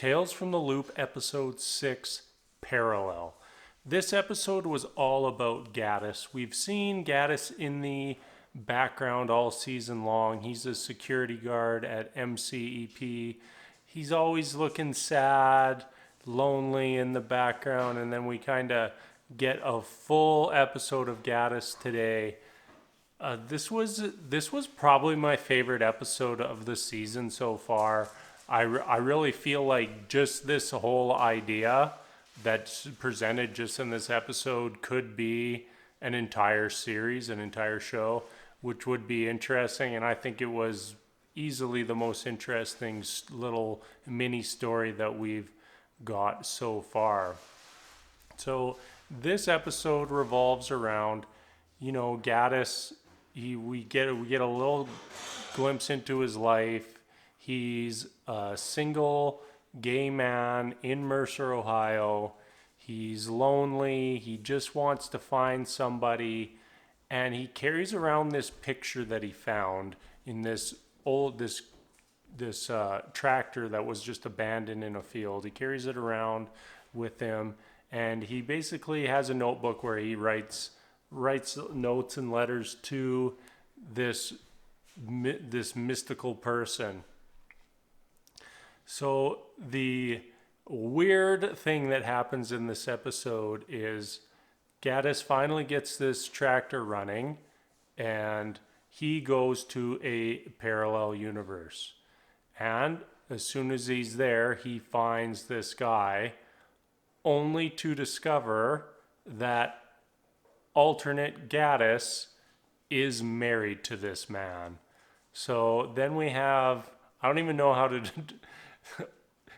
Tales from the Loop, episode 6, Parallel. This episode was all about Gaddis. We've seen Gaddis in the background all season long. He's a security guard at MCEP. He's always looking sad, lonely in the background, and then we kind of get a full episode of Gaddis today. This was probably my favorite episode of the season so far. I really feel like just this whole idea that's presented just in this episode could be an entire series, an entire show, which would be interesting. And I think it was easily the most interesting little mini story that we've got so far. So this episode revolves around, Gaddis. We get a little glimpse into his life. He's a single gay man in Mercer, Ohio. He's lonely. He just wants to find somebody, and he carries around this picture that he found in this tractor that was just abandoned in a field. He carries it around with him, and he basically has a notebook where he writes notes and letters to this mystical person. So the weird thing that happens in this episode is Gaddis finally gets this tractor running, and he goes to a parallel universe. And as soon as he's there, he finds this guy, only to discover that alternate Gaddis is married to this man. So then we have, I don't even know how to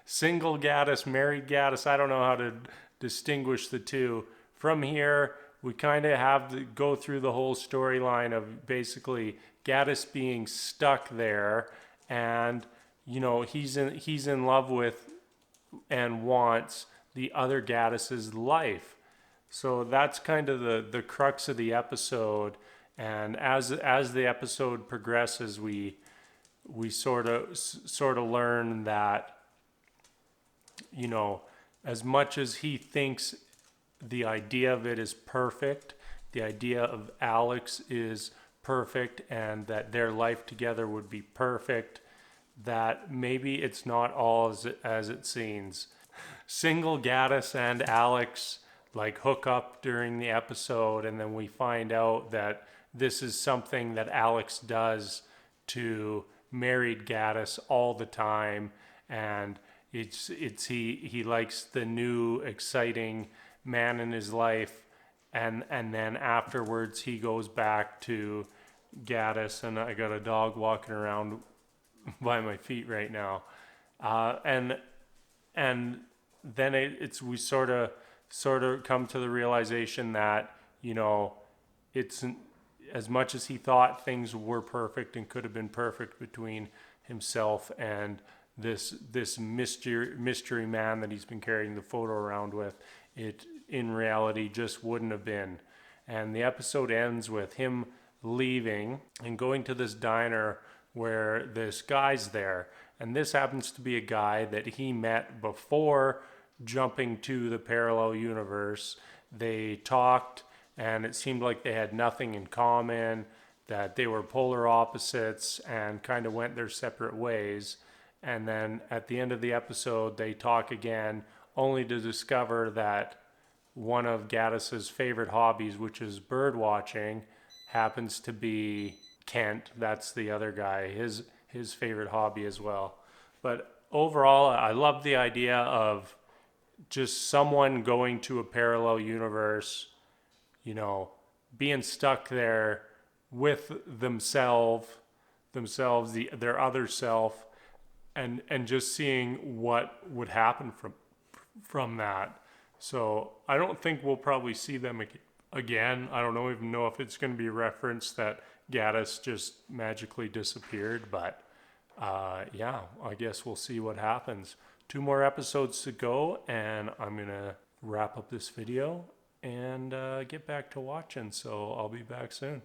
single Gaddis, married Gaddis, I don't know how to distinguish the two. From here, we kind of have to go through the whole storyline of basically Gaddis being stuck there, and he's in love with and wants the other Gaddis's life. So that's kind of the crux of the episode. And as the episode progresses, we sort of learn that, as much as he thinks the idea of it is perfect, the idea of Alex is perfect, and that their life together would be perfect, that maybe it's not all as it seems. Single Gaddis and Alex hook up during the episode, and then we find out that this is something that Alex does to married Gaddis all the time, and he likes the new exciting man in his life, and then afterwards he goes back to Gaddis, and I got a dog walking around by my feet right now, and then we sort of come to the realization that it's as much as he thought things were perfect and could have been perfect between himself and this mystery man that he's been carrying the photo around with, it in reality just wouldn't have been. And the episode ends with him leaving and going to this diner where this guy's there, and this happens to be a guy that he met before jumping to the parallel universe. They talked, and it seemed like they had nothing in common, that they were polar opposites and kind of went their separate ways. And then at the end of the episode, they talk again, only to discover that one of Gaddis's favorite hobbies, which is bird watching, happens to be Kent. That's the other guy, his favorite hobby as well. But overall, I love the idea of just someone going to a parallel universe, being stuck there with themselves, their other self, and just seeing what would happen from that. So I don't think we'll probably see them again. I don't even know if it's going to be referenced that Gaddis just magically disappeared, but yeah, I guess we'll see what happens. 2 more episodes to go, and I'm going to wrap up this video and get back to watching, so I'll be back soon.